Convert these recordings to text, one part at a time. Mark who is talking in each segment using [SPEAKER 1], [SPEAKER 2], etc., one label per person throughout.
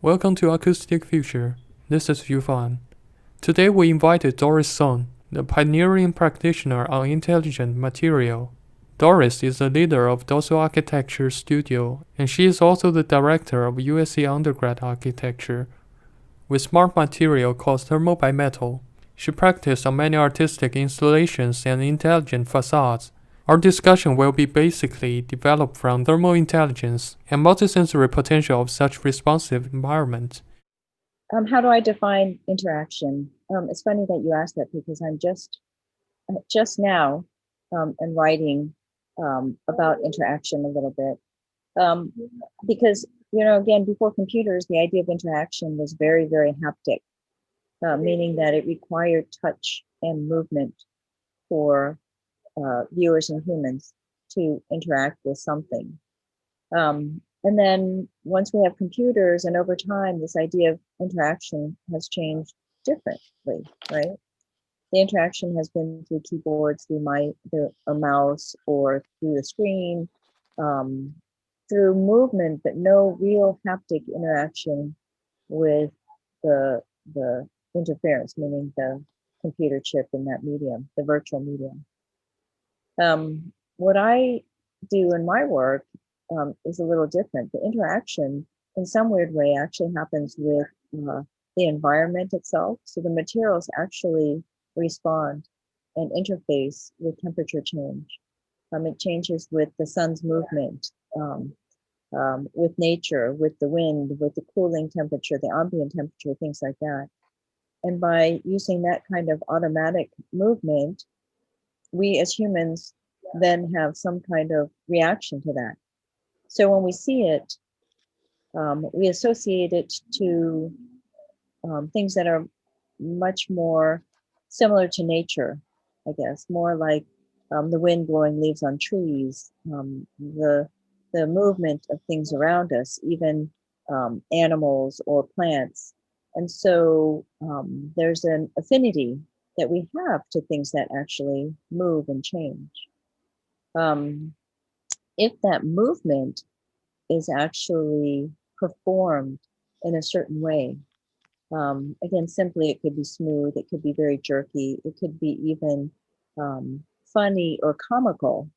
[SPEAKER 1] Welcome to Acoustic Future. This is Yufan. Today we invited Doris Sung, the pioneering practitioner on intelligent material. Doris is the leader of Dosu Architecture Studio, and she is also the director of USC undergrad architecture. With smart material called thermal bimetal, she practiced on many artistic installations and intelligent facades. Our discussion will be basically developed from thermal intelligence and multisensory potential of such responsive environment.
[SPEAKER 2] How do I define interaction? It's funny that you asked that because I'm just now and writing about interaction a little bit. Because, again, before computers, the idea of interaction was very, very haptic, meaning that it required touch and movement for viewers and humans to interact with something. And then once we have computers and over time, this idea of interaction has changed differently, right? The interaction has been through keyboards, through a mouse, or through the screen, through movement, but no real haptic interaction with the interference, meaning the computer chip in that medium, the virtual medium. What I do in my work is a little different. The interaction, in some weird way, actually happens with the environment itself. So the materials actually respond and interface with temperature change. It changes with the sun's movement, with nature, with the wind, with the cooling temperature, the ambient temperature, things like that. And by using that kind of automatic movement, we as humans then have some kind of reaction to that. So when we see it, we associate it to things that are much more similar to nature, I guess, more like the wind blowing leaves on trees, the movement of things around us, even animals or plants. And so there's an affinity that we have to things that actually move and change. If that movement is actually performed in a certain way, again, simply it could be smooth, it could be very jerky, it could be even funny or comical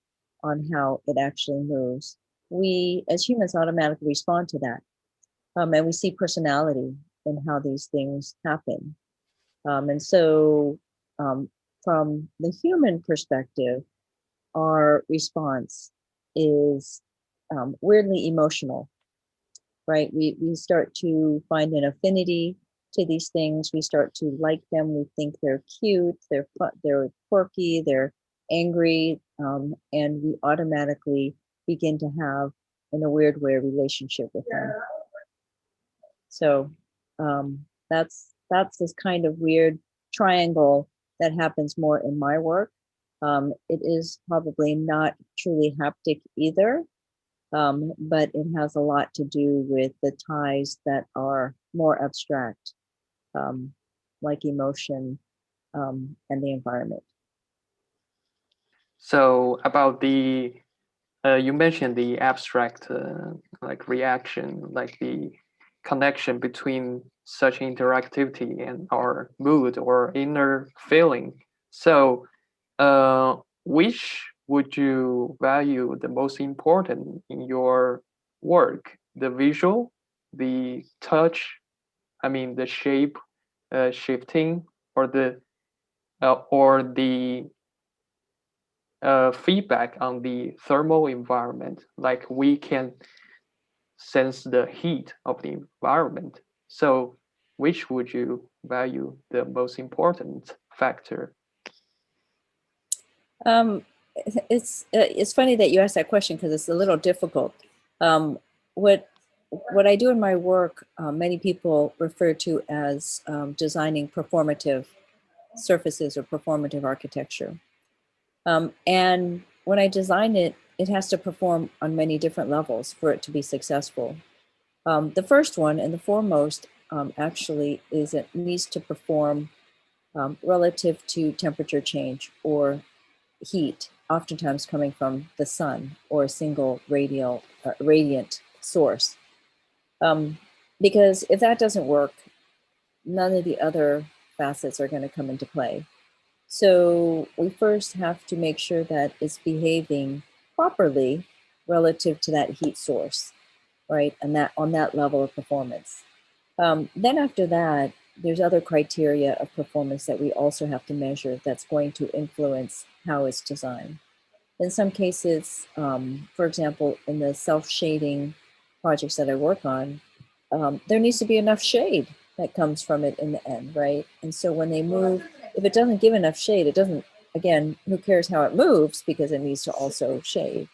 [SPEAKER 2] on how it actually moves. We as humans automatically respond to that. And we see personality in how these things happen. And so from the human perspective, our response is weirdly emotional, right? We start to find an affinity to these things. We start to like them. We think they're cute, they're quirky, they're angry, and we automatically begin to have, in a weird way, a relationship with them. So that's this kind of weird triangle that happens more in my work. It is probably not truly haptic either, but it has a lot to do with the ties that are more abstract, like emotion and the environment.
[SPEAKER 1] So about you mentioned the abstract like reaction, like the connection between such interactivity and our mood or inner feeling. So which would you value the most important in your work? The visual, the touch, I mean the shape shifting, or the feedback on the thermal environment, like we can sense the heat of the environment. So which would you value the most important factor?
[SPEAKER 2] It's funny that you asked that question because it's a little difficult. What I do in my work, many people refer to as designing performative surfaces or performative architecture. And when I design it, it has to perform on many different levels for it to be successful. The first one and the foremost actually is it needs to perform relative to temperature change or heat, oftentimes coming from the sun or a single radiant source. because if that doesn't work, none of the other facets are going to come into play. So we first have to make sure that it's behaving properly relative to that heat source, right? And that on that level of performance. Then after that, there's other criteria of performance that we also have to measure that's going to influence how it's designed. In some cases, for example, in the self-shading projects that I work on, there needs to be enough shade that comes from it in the end, right? And so when they move, if it doesn't give enough shade, it doesn't, again, who cares how it moves because it needs to also shade.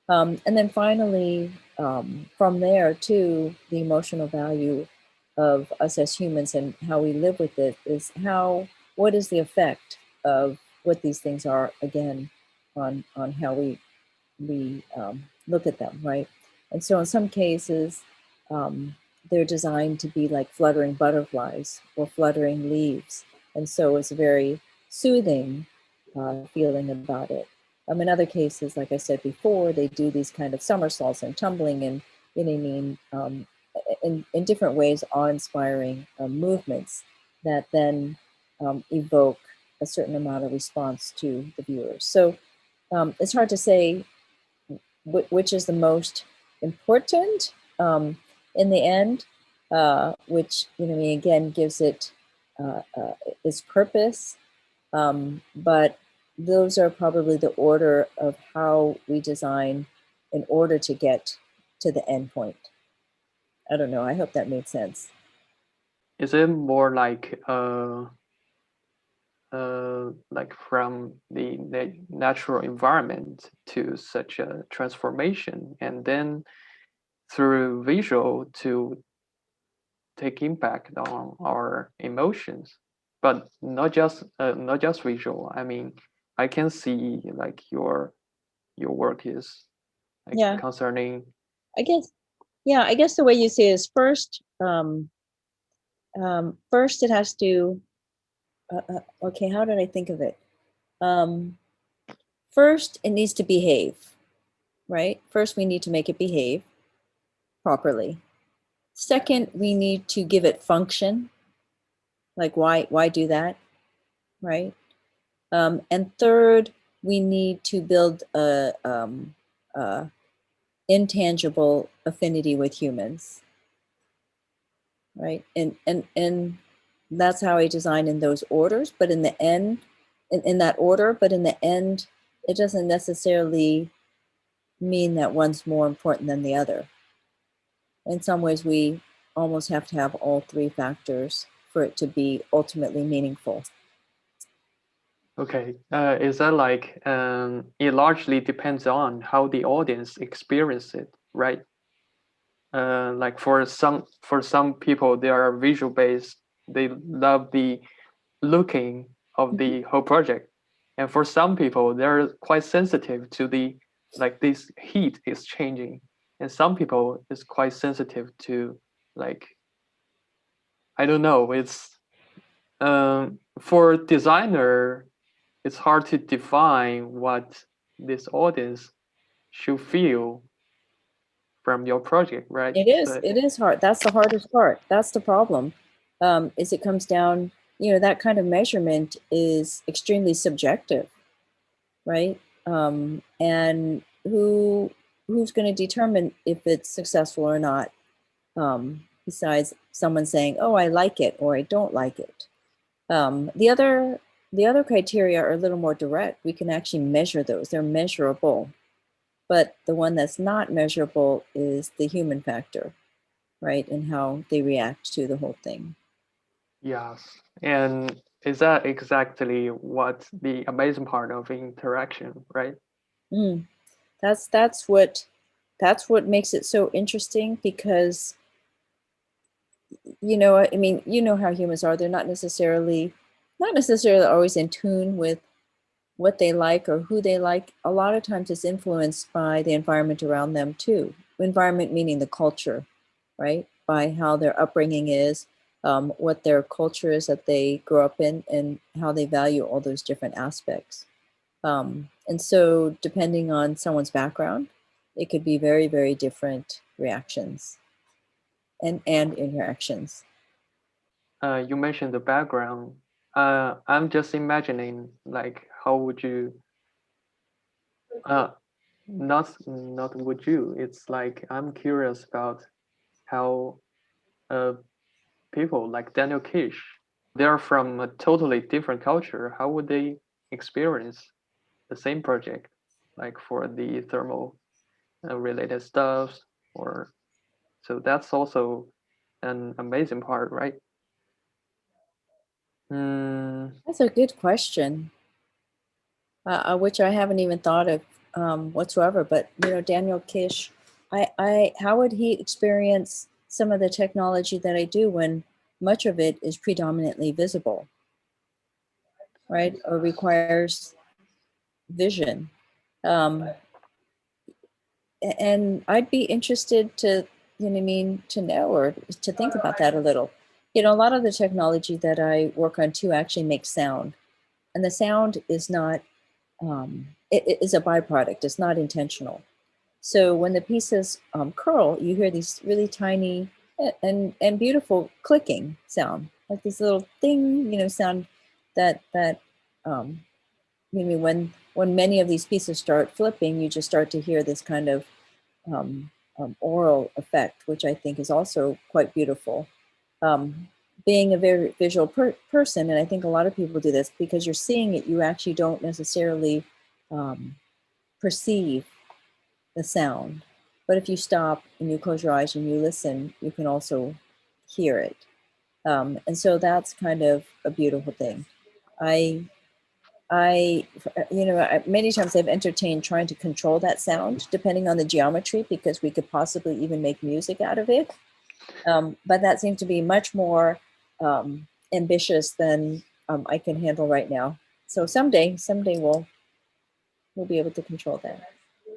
[SPEAKER 2] And then finally, from there too, the emotional value of us as humans and how we live with it is what is the effect of what these things are, again, on how we look at them, right? And so in some cases, they're designed to be like fluttering butterflies or fluttering leaves. And so it's a very soothing feeling about it. In other cases, like I said before, they do these kind of somersaults and tumbling and, you know what I mean, in different ways, awe-inspiring movements that then evoke a certain amount of response to the viewers. So it's hard to say which is the most important in the end, which, you know, again, gives it its purpose. But those are probably the order of how we design in order to get to the end point. I don't know. I hope that made sense.
[SPEAKER 1] Is it more like from the natural environment to such a transformation, and then through visual to take impact on our emotions, but not just visual. I mean, I can see like your work is like
[SPEAKER 2] Yeah,
[SPEAKER 1] concerning.
[SPEAKER 2] I guess. Yeah, I guess the way you say it is first. First, it has to. Okay, how did I think of it? Um, First, it needs to behave, right? First, we need to make it behave properly. Second, we need to give it function. Like why do that, right? And third, we need to build a intangible affinity with humans, right? And that's how I design in those orders. But in the end, in that order, but in the end, it doesn't necessarily mean that one's more important than the other. In some ways, we almost have to have all three factors for it to be ultimately meaningful.
[SPEAKER 1] Okay, is that like it largely depends on how the audience experience it, right? Like for some people, they are visual based. They love the looking of
[SPEAKER 2] Mhm.
[SPEAKER 1] the whole project, and for some people, they're quite sensitive to the like this heat is changing, and some people is quite sensitive to like I don't know. It's for designer, it's hard to define what this audience should feel from your project, right?
[SPEAKER 2] It is.
[SPEAKER 1] But
[SPEAKER 2] It is hard. That's the hardest part. That's the problem. Is it comes down, that kind of measurement is extremely subjective, right? And who's going to determine if it's successful or not? Besides someone saying, "Oh, I like it" or "I don't like it." The other criteria are a little more direct. We can actually measure those. They're measurable. But the one that's not measurable is the human factor, right? And how they react to the whole thing.
[SPEAKER 1] yes, and is that exactly what the amazing part of interaction, right?
[SPEAKER 2] Mm. That's what makes it so interesting because I mean, how humans are. They're not necessarily always in tune with what they like or who they like. A lot of times it's influenced by the environment around them too. Environment meaning the culture, right? By how their upbringing is, what their culture is that they grow up in, and how they value all those different aspects. And so, depending on someone's background, it could be very, very different reactions. and interactions.
[SPEAKER 1] You mentioned the background. I'm just imagining like how would you uh not would you. It's like I'm curious about how uh people like Daniel Kish, they're from a totally different culture. How would they experience the same project, like for the thermal related stuff? Or so that's also an amazing part, right? Mm,
[SPEAKER 2] That's a good question, which I haven't even thought of whatsoever. But Daniel Kish, how would he experience some of the technology that I do when much of it is predominantly visible, right, or requires vision? Um, and I'd be interested to, what I mean, to know or to think about that a little. A lot of the technology that I work on too actually makes sound, and the sound is not, it is a byproduct. It's not intentional. So when the pieces curl, you hear these really tiny and beautiful clicking sound, like this little thing, sound that when many of these pieces start flipping, you just start to hear this kind of um, oral effect, which I think is also quite beautiful. Um, Being a very visual person, and I think a lot of people do this, because you're seeing it, you actually don't necessarily um, perceive the sound. But if you stop and you close your eyes and you listen, you can also hear it. And so that's kind of a beautiful thing. I many times I've entertained trying to control that sound depending on the geometry, because we could possibly even make music out of it. But that seems to be much more ambitious than I can handle right now. So someday we'll be able to control that.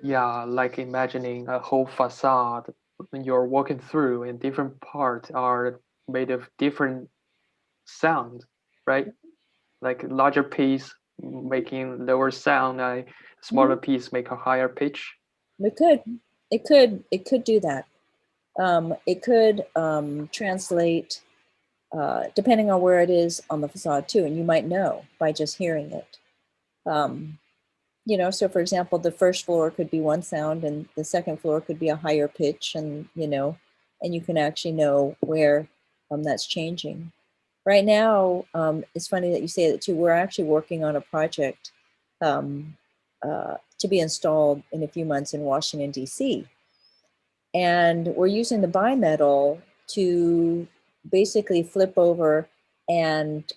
[SPEAKER 1] yeah, like imagining a whole facade you're walking through and different parts are made of different sound, right? Like larger piece making lower sound, a smaller
[SPEAKER 2] Mhm.
[SPEAKER 1] piece make a higher pitch.
[SPEAKER 2] It could, it could do that. It could translate depending on where it is on the facade too, and you might know by just hearing it. Um, so for example, the first floor could be one sound, and the second floor could be a higher pitch, and you can actually know where that's changing. Right now, it's funny that you say that too. We're actually working on a project um, to be installed in a few months in Washington, D.C. And we're using the bimetal to basically flip over and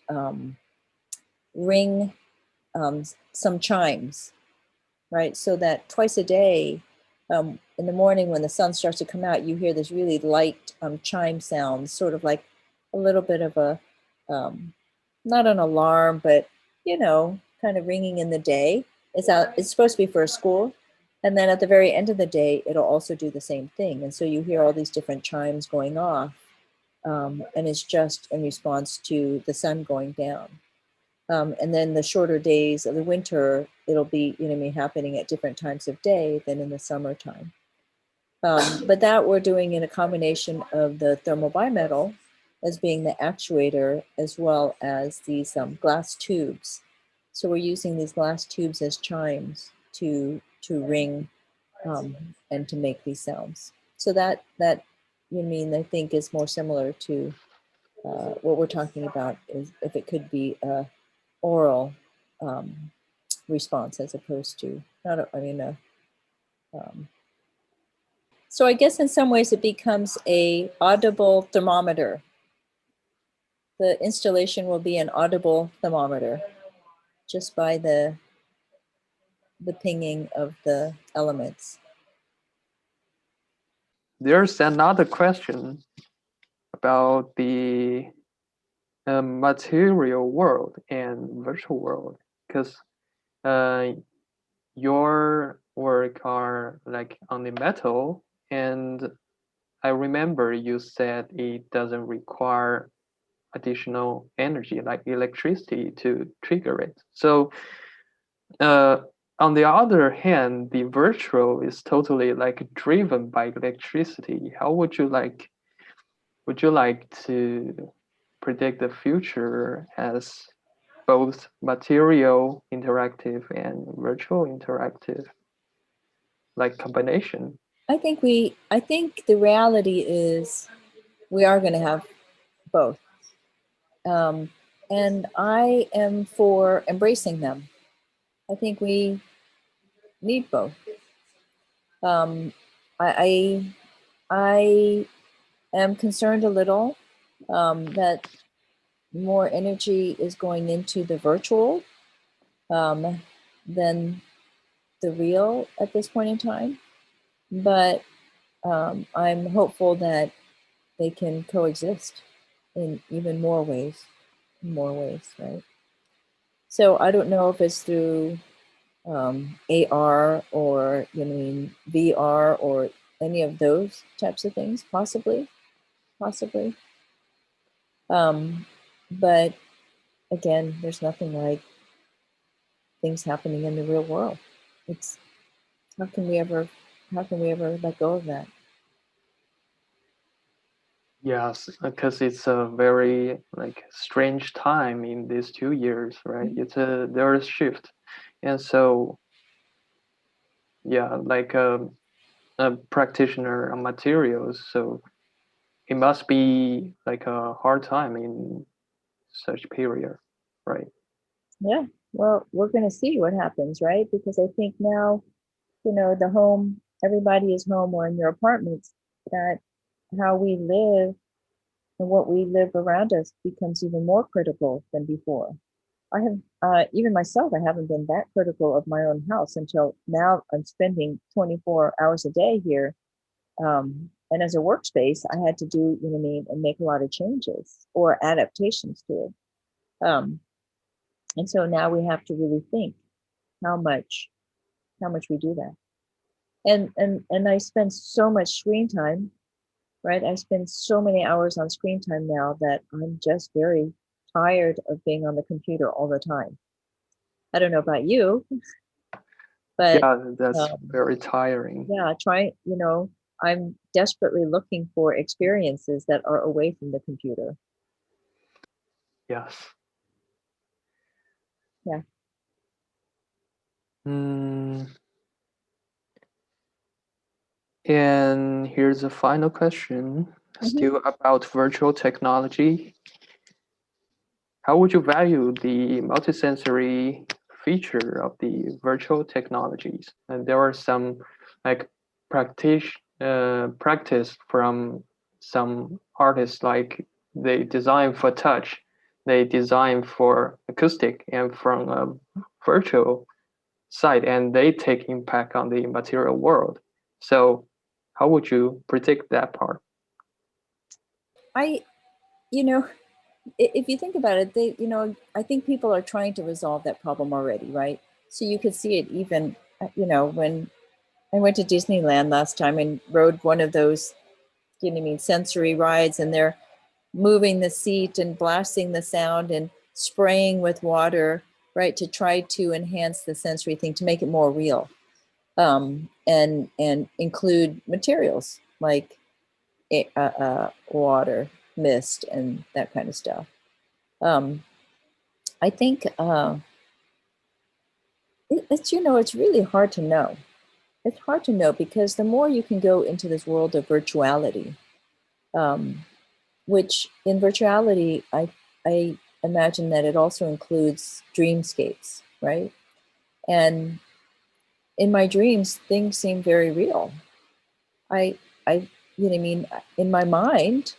[SPEAKER 2] ring some chimes, right? So that twice a day, in the morning when the sun starts to come out, you hear this really light chime sound, sort of like a little bit of a, um, not an alarm, but kind of ringing in the day. It's supposed to be for a school. And then at the very end of the day, it'll also do the same thing. And so you hear all these different chimes going off. And it's just in response to the sun going down. And then the shorter days of the winter, it'll be, happening at different times of day than in the summertime. But that we're doing in a combination of the thermal bimetal as being the actuator, as well as these glass tubes. So we're using these glass tubes as chimes to ring and to make these sounds. So that I think is more similar to what we're talking about, is if it could be a oral um, response as opposed to not. Um, so I guess in some ways it becomes a audible thermometer. The installation will be an audible thermometer just by the pinging of the elements.
[SPEAKER 1] There's another question about the material world and virtual world, because uh, your work are like on the metal, and I remember you said it doesn't require additional energy like electricity to trigger it. So uh, on the other hand, the virtual is totally like driven by electricity. How would you like Would you like to predict the future as both material interactive and virtual interactive, like combination?
[SPEAKER 2] I think the reality is we are going to have both. And I am for embracing them. I think we need both. I, I am concerned a little that more energy is going into the virtual than the real at this point in time. But I'm hopeful that they can coexist in even more ways, right? So I don't know if it's through AR or VR or any of those types of things, possibly. But again, there's nothing like things happening in the real world. It's how can we ever let go of that?
[SPEAKER 1] Yes, because it's a very like strange time in these 2 years, right? It's there's shift, and so yeah, like a practitioner of materials, so it must be like a hard time in such period, right?
[SPEAKER 2] Yeah. Well, we're going to see what happens, right? Because I think now, the home, everybody is home or in their apartments, that how we live and what we live around us becomes even more critical than before. I have, even myself, I haven't been that critical of my own house until now. I'm spending 24 hours a day here. And as a workspace, I had to do, and make a lot of changes or adaptations to it. And so now we have to really think how much we do that. And I spend so much screen time, right? I spend so many hours on screen time now that I'm just very tired of being on the computer all the time. I don't know about you, but
[SPEAKER 1] Yeah, that's
[SPEAKER 2] um,
[SPEAKER 1] very tiring.
[SPEAKER 2] yeah, I'm desperately looking for experiences that are away from the computer.
[SPEAKER 1] Yes.
[SPEAKER 2] Yeah.
[SPEAKER 1] Mm, and here's a final question,
[SPEAKER 2] Mhm.
[SPEAKER 1] still about virtual technology. How would you value the multisensory feature of the virtual technologies? And there are some like practice from some artists, like they design for touch, they design for acoustic, and from a virtual side, and they take impact on the material world. So how would you predict that part?
[SPEAKER 2] I, you know, if you think about it, I think people are trying to resolve that problem already, right? So you could see it even, when I went to Disneyland last time and rode one of those, sensory rides, and they're moving the seat and blasting the sound and spraying with water, right, to try to enhance the sensory thing to make it more real, and include materials like water, mist, and that kind of stuff. Um, I think it's really hard to know. It's hard to know because the more you can go into this world of virtuality, um, which in virtuality, I imagine that it also includes dreamscapes, right? And in my dreams, things seem very real. I, I, in my mind,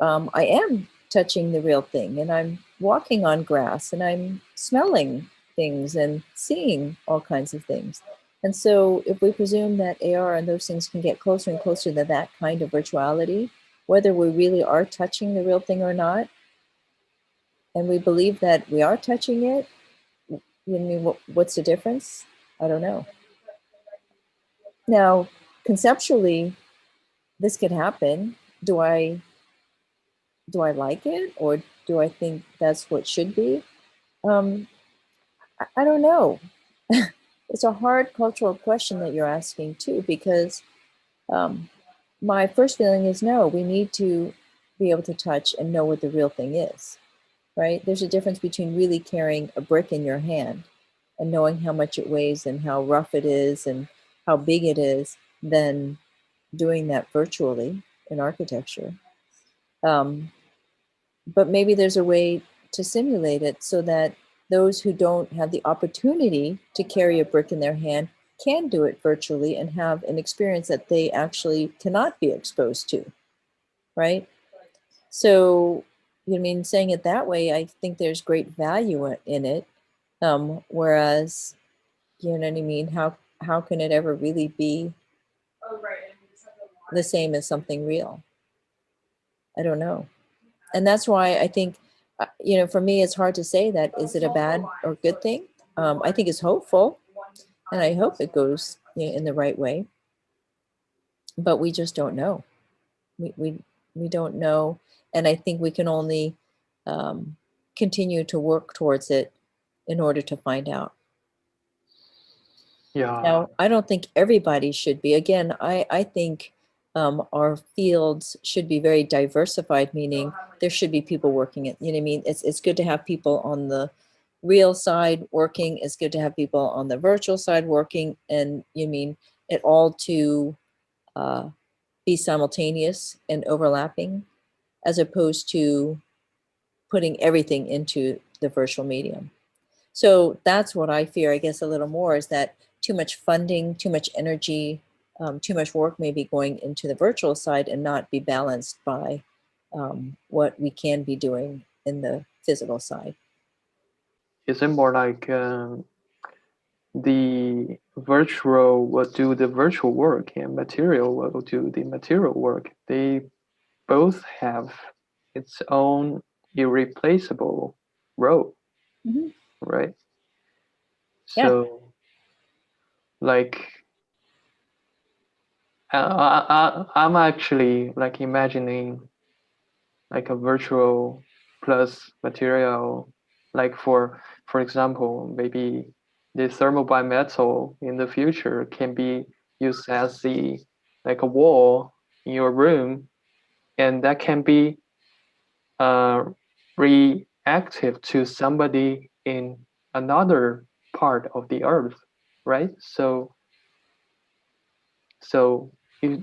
[SPEAKER 2] I am touching the real thing, and I'm walking on grass, and I'm smelling things and seeing all kinds of things. And so, if we presume that AR and those things can get closer and closer to that kind of virtuality, whether we really are touching the real thing or not, and we believe that we are touching it, what's the difference? I don't know. Now, conceptually, this could happen. Do I like it, or do I think that's what should be? Um, I don't know. It's a hard cultural question that you're asking too, because um, my first feeling is no. We need to. be able to touch and know what the real thing is, right? There's a difference between really carrying a brick in your hand and knowing how much it weighs and how rough it is and how big it is than doing that virtually in architecture. But maybe there's a way to simulate it so that those who don't have the opportunity to carry a brick in their hand can do it virtually and have an experience that they actually cannot be exposed to, right? So, you mean saying it that way, I think there's great value in it. Whereas, you know what I mean? How can it ever really be the same as something real? I don't know. And that's why I think, you know, for me, it's hard to say that is it a bad or good thing. I think it's hopeful, and I hope it goes, you know, in the right way. But we just don't know. We don't know, and I think we can only continue to work towards it in order to find out.
[SPEAKER 1] Yeah.
[SPEAKER 2] Now, I don't think everybody should be. Again, I think our fields should be very diversified, meaning there should be people working it. You know what I mean? It's good to have people on the real side working. It's good to have people on the virtual side working, and you mean it all to be simultaneous and overlapping, as opposed to putting everything into the virtual medium. So that's what I fear, I guess, a little more, is that too much funding, too much energy, too much work may be going into the virtual side and not be balanced by what we can be doing in the physical side.
[SPEAKER 1] Is it more like the virtual will do the virtual work and material will do the material work? They both have its own irreplaceable role,
[SPEAKER 2] Mm-hmm.
[SPEAKER 1] right?
[SPEAKER 2] Yeah.
[SPEAKER 1] So, like, I'm actually like imagining like a virtual plus material, like for example, maybe the thermal bimetal in the future can be used as the like a wall in your room, and that can be uh, reactive to somebody in another part of the earth, right? So if,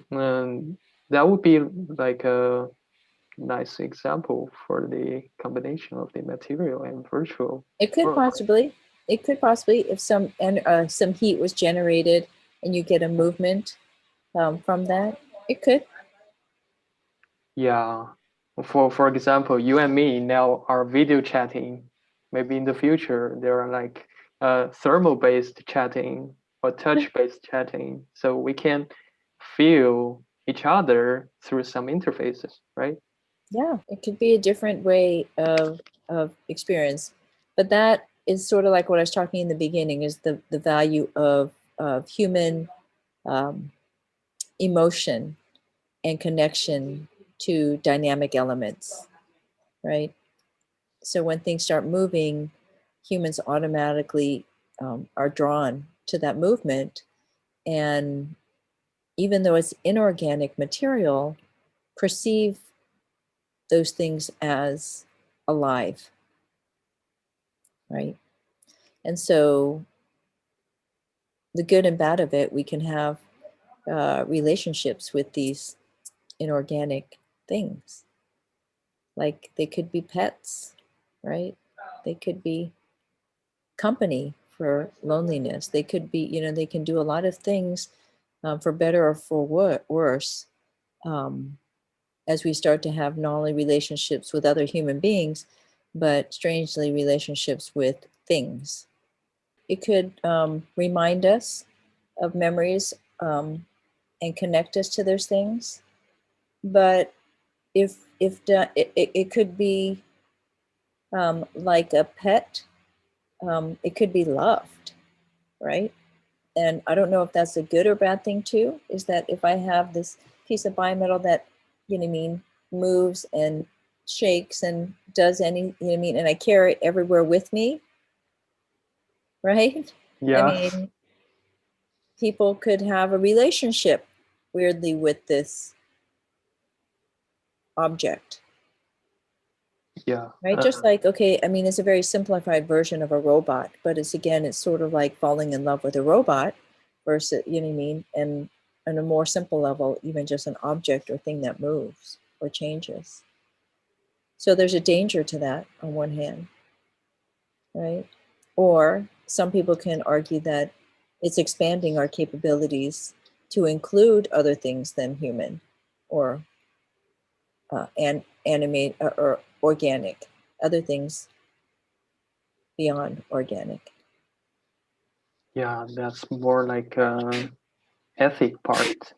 [SPEAKER 1] that would be like a nice example for the combination of the material and virtual
[SPEAKER 2] It could
[SPEAKER 1] work.
[SPEAKER 2] possibly, if some heat was generated and you get a movement from that, it could.
[SPEAKER 1] Yeah. For example, you and me now are video chatting. Maybe in the future there are like thermal based chatting or touch based chatting, so we can feel each other through some interfaces, right?
[SPEAKER 2] Yeah, it could be a different way of experience, but that is sort of like what I was talking in the beginning, is the value of human um, emotion and connection to dynamic elements, right? So when things start moving, humans automatically are drawn to that movement, and even though it's inorganic material, perceive those things as alive, right? And so the good and bad of it, we can have relationships with these inorganic things. Like they could be pets, right? They could be company for loneliness. They could be, you know, they can do a lot of things for better or for worse, um, as we start to have not only relationships with other human beings, but strangely relationships with things. It could remind us of memories and connect us to those things. But it could be like a pet, it could be loved, right? And I don't know if that's a good or bad thing too. Is that if I have this piece of bimetal that, you know what I mean, moves and shakes and does any, you know what I mean, and I carry it everywhere with me, right? I
[SPEAKER 1] Yeah.
[SPEAKER 2] mean, people could have a relationship weirdly with this object.
[SPEAKER 1] Yeah.
[SPEAKER 2] right? Just like, okay, I mean, it's a very simplified version of a robot, but it's again, it's sort of like falling in love with a robot versus, you know what I mean? And on a more simple level, even just an object or thing that moves or changes. So there's a danger to that on one hand, right? Or some people can argue that it's expanding our capabilities to include other things than human or and animate or organic, other things beyond organic.
[SPEAKER 1] Yeah, that's more like ethic part,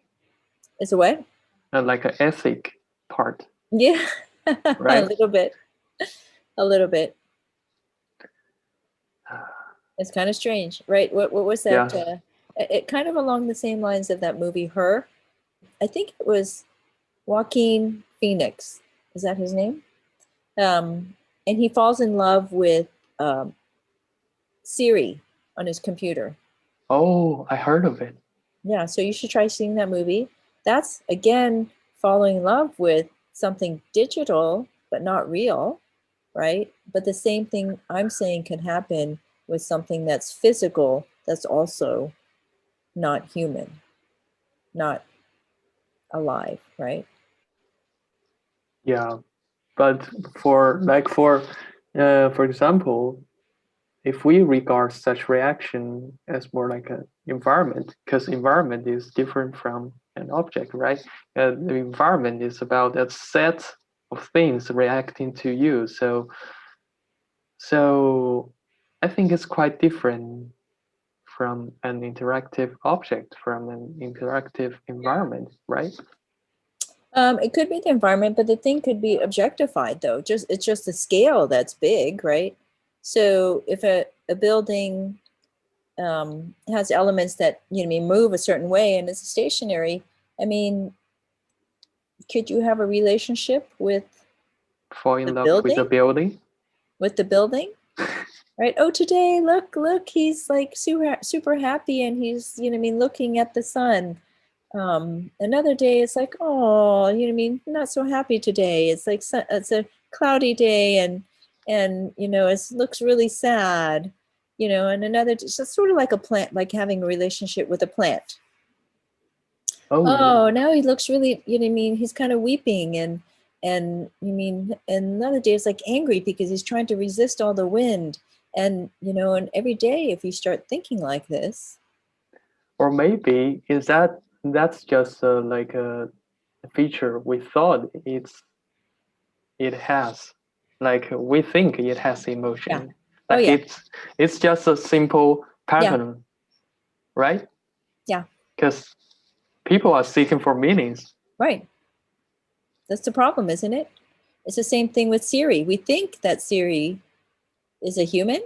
[SPEAKER 2] It's a what?
[SPEAKER 1] like an ethic part,
[SPEAKER 2] Yeah, a
[SPEAKER 1] right?
[SPEAKER 2] little bit, a little bit. It's kind of strange, right? What was
[SPEAKER 1] Yeah.
[SPEAKER 2] that? It kind of along the same lines of that movie, Her. I think it was Joaquin Phoenix. Is that his name? And he falls in love with um, Siri on his computer.
[SPEAKER 1] Oh, I heard of it.
[SPEAKER 2] Yeah, so you should try seeing that movie. That's again falling in love with something digital but not real, right? But the same thing I'm saying can happen with something that's physical that's also not human, not alive, right?
[SPEAKER 1] Yeah, but for example, if we regard such reaction as more like an environment, because environment is different from an object, right? The environment is about a set of things reacting to you. So I think it's quite different from an interactive object, from an interactive environment, right?
[SPEAKER 2] It could be the environment, but the thing could be objectified though. Just it's just the scale that's big, right? So if a building has elements that you know move a certain way and it's stationary, I mean, could you have a relationship
[SPEAKER 1] Fall in
[SPEAKER 2] the
[SPEAKER 1] love with the
[SPEAKER 2] building?
[SPEAKER 1] building.
[SPEAKER 2] With the building? Right? Oh, today, look, he's like super happy and he's, you know what I mean, looking at the sun. Another day it's like, oh, you know what I mean, not so happy today. It's like it's a cloudy day and you know, it looks really sad, you know, and another it's just sort of like a plant, like having a relationship with a plant.
[SPEAKER 1] Oh yeah.
[SPEAKER 2] Oh, now he looks really, you know what I mean, he's kind of weeping and you mean and another day it's like angry because he's trying to resist all the wind. And you know, and every day if you start thinking like this,
[SPEAKER 1] Or maybe is that's just like a feature we thought it has. Like we think it has
[SPEAKER 2] yeah.
[SPEAKER 1] emotion.
[SPEAKER 2] Oh
[SPEAKER 1] Like
[SPEAKER 2] yeah.
[SPEAKER 1] it's just a simple
[SPEAKER 2] Yeah.
[SPEAKER 1] pattern, right?
[SPEAKER 2] Yeah.
[SPEAKER 1] Because people are seeking for meanings.
[SPEAKER 2] Right. That's the problem, isn't it? It's the same thing with Siri. We think that Siri is a human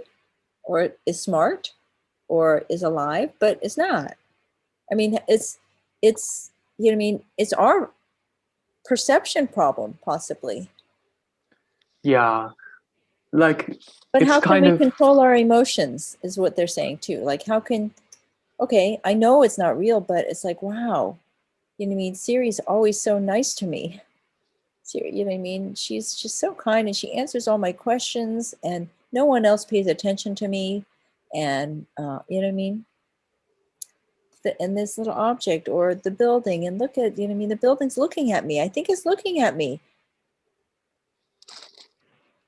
[SPEAKER 2] or is smart or is alive, but it's not. I mean, it's you know what I mean, it's our perception problem possibly.
[SPEAKER 1] Yeah, like
[SPEAKER 2] But
[SPEAKER 1] it's
[SPEAKER 2] how can
[SPEAKER 1] kind
[SPEAKER 2] we
[SPEAKER 1] of
[SPEAKER 2] control our emotions is what they're saying too. Like how can okay, I know it's not real, but it's like wow, you know what I mean, Siri's always so nice to me. Siri, you know what I mean? She's just so kind and she answers all my questions and no one else pays attention to me. And you know what I mean? And this little object or the building and look at, you know what I mean? The building's looking at me. I think it's looking at me.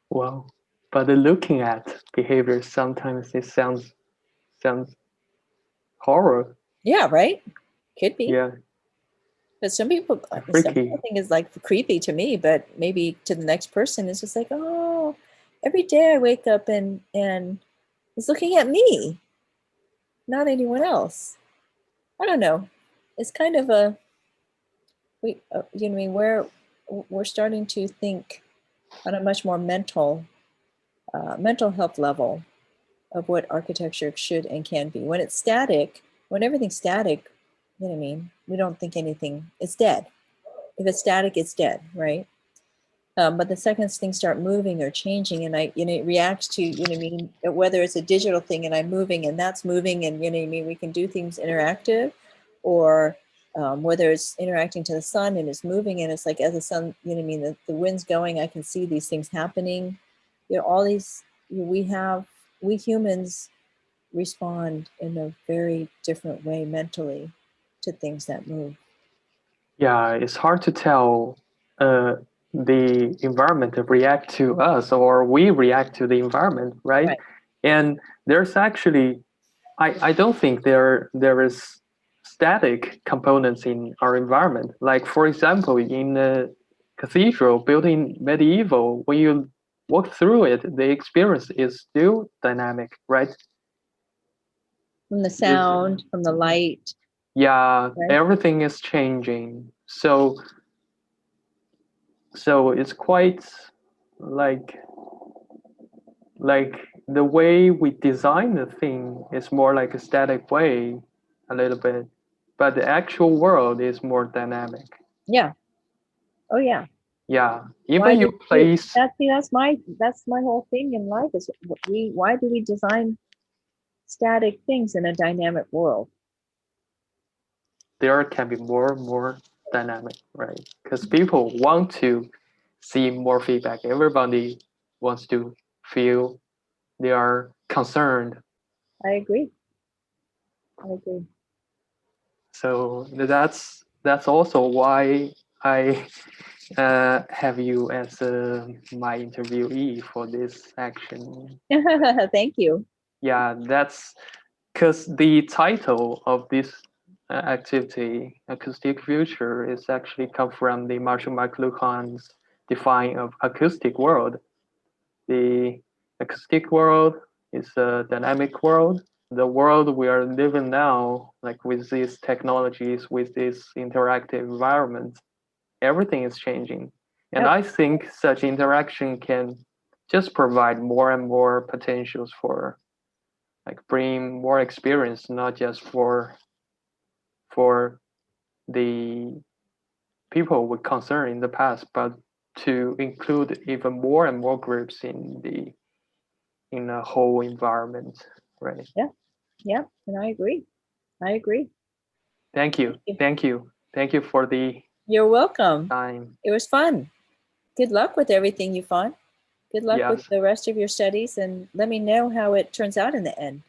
[SPEAKER 1] well, but the looking at behavior sometimes it sounds horror.
[SPEAKER 2] Yeah, right? Could be.
[SPEAKER 1] Yeah,
[SPEAKER 2] But some people
[SPEAKER 1] freaky.
[SPEAKER 2] think it's like creepy to me, but maybe to the next person, it's just like, oh, every day I wake up and it's looking at me, not anyone else. I don't know. It's kind of a you know, what I mean, we're starting to think on a much more mental health level of what architecture should and can be. When it's static, when everything's static, you know what I mean? We don't think anything. It's dead. If it's static, it's dead, right? But the second things start moving or changing, and you know, it reacts to, you know what I mean, whether it's a digital thing and I'm moving and that's moving, and you know what I mean, we can do things interactive, or whether it's interacting to the sun and it's moving and it's like as the sun, you know what I mean, the wind's going, I can see these things happening. You know, all these, we humans respond in a very different way mentally to things that move.
[SPEAKER 1] Yeah, it's hard to tell the environment to react to us or we react to the environment, right?
[SPEAKER 2] Right.
[SPEAKER 1] And there's actually, I don't think there is static components in our environment. Like for example, in a cathedral built in medieval, when you walk through it, the experience is still dynamic, right?
[SPEAKER 2] From the sound, from the light.
[SPEAKER 1] Yeah,
[SPEAKER 2] Right.
[SPEAKER 1] everything is changing. So it's quite like the way we design the thing is more like a static way a little bit, but the actual world is more dynamic.
[SPEAKER 2] Yeah. Oh yeah.
[SPEAKER 1] Yeah,
[SPEAKER 2] Why
[SPEAKER 1] even
[SPEAKER 2] did
[SPEAKER 1] your place,
[SPEAKER 2] that's my whole thing in life is why do we design static things in a dynamic world?
[SPEAKER 1] there can be more dynamic, right? Because people want to see more feedback. Everybody wants to feel they are concerned.
[SPEAKER 2] I agree. I agree.
[SPEAKER 1] So that's also why I have you as my interviewee for this action.
[SPEAKER 2] Thank you.
[SPEAKER 1] Yeah, that's because the title of this activity, Acoustic Future, is actually come from the Marshall McLuhan's define of acoustic world. The acoustic world is a dynamic world. The world we are living now, like with these technologies, with this interactive environment, everything is changing. And
[SPEAKER 2] Yep.
[SPEAKER 1] I think such interaction can just provide more and more potentials for like bring more experience, not just for the people with concern in the past, but to include even more and more groups in a whole environment, right?
[SPEAKER 2] Yeah. Yeah. And I agree. I agree.
[SPEAKER 1] Thank you. Thank you. Thank you for the
[SPEAKER 2] You're welcome.
[SPEAKER 1] time.
[SPEAKER 2] It was fun. Good luck with everything you find. Good luck with
[SPEAKER 1] Yes.
[SPEAKER 2] the rest of your studies and let me know how it turns out in the end.